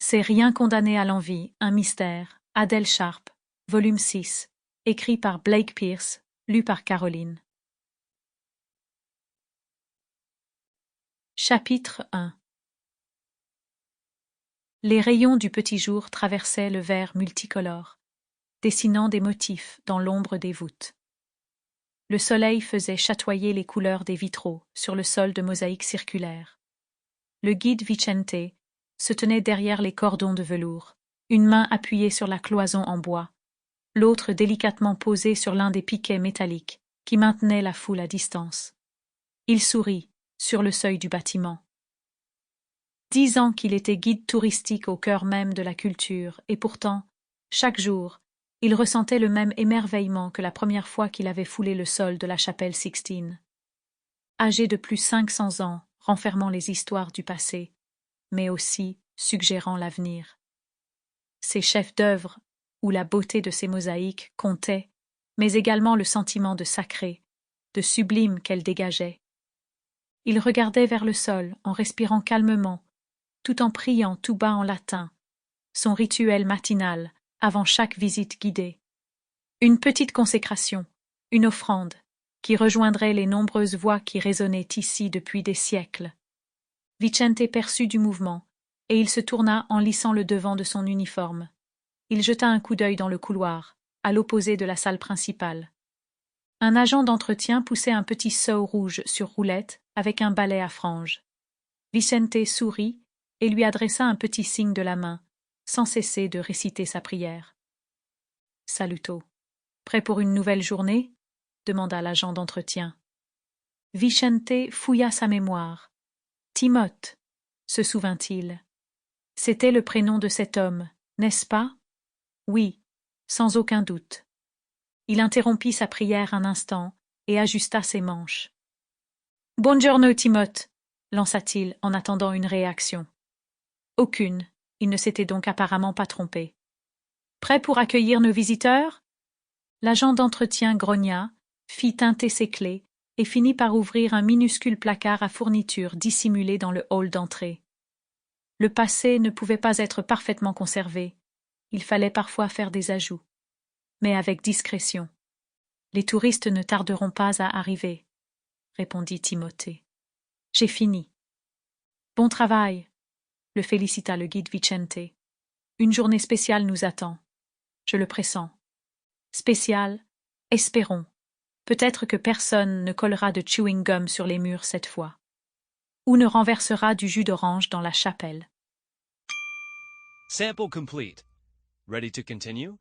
C'est Rien condamné à l'envie, un mystère, Adèle Sharp, volume 6, écrit par Blake Pierce, lu par Caroline. Chapitre 1. Les rayons du petit jour traversaient le verre multicolore, dessinant des motifs dans l'ombre des voûtes. Le soleil faisait chatoyer les couleurs des vitraux sur le sol de mosaïques circulaires. Le guide Vicente se tenait derrière les cordons de velours, une main appuyée sur la cloison en bois, l'autre délicatement posée sur l'un des piquets métalliques qui maintenaient la foule à distance. Il sourit, sur le seuil du bâtiment. 10 ans qu'il était guide touristique au cœur même de la culture, et pourtant, chaque jour, il ressentait le même émerveillement que la première fois qu'il avait foulé le sol de la chapelle Sixtine. Âgé de plus 500 ans, renfermant les histoires du passé, mais aussi suggérant l'avenir. Ses chefs-d'œuvre, où la beauté de ses mosaïques comptait, mais également le sentiment de sacré, de sublime qu'elle dégageait. Il regardait vers le sol en respirant calmement, tout en priant tout bas en latin, son rituel matinal avant chaque visite guidée. Une petite consécration, une offrande, qui rejoindrait les nombreuses voix qui résonnaient ici depuis des siècles. Vicente perçut du mouvement, et il se tourna en lissant le devant de son uniforme. Il jeta un coup d'œil dans le couloir, à l'opposé de la salle principale. Un agent d'entretien poussait un petit seau rouge sur roulette avec un balai à franges. Vicente sourit et lui adressa un petit signe de la main, sans cesser de réciter sa prière. « Saluto. Prêt pour une nouvelle journée ?» demanda l'agent d'entretien. Vicente fouilla sa mémoire. Timoth, se souvint-il. C'était le prénom de cet homme, n'est-ce pas? Oui, sans aucun doute. Il interrompit sa prière un instant et ajusta ses manches. « Buongiorno, Timoth » lança-t-il en attendant une réaction. Aucune, il ne s'était donc apparemment pas trompé. « Prêt pour accueillir nos visiteurs ?» L'agent d'entretien grogna, fit tinter ses clés et finit par ouvrir un minuscule placard à fournitures dissimulé dans le hall d'entrée. Le passé ne pouvait pas être parfaitement conservé. Il fallait parfois faire des ajouts, mais avec discrétion. Les touristes ne tarderont pas à arriver, répondit Timothée. J'ai fini. Bon travail, le félicita le guide Vicente. Une journée spéciale nous attend. Je le pressens. Spéciale, espérons. Peut-être que personne ne collera de chewing-gum sur les murs cette fois, ou ne renversera du jus d'orange dans la chapelle. Sample complete. Ready to continue?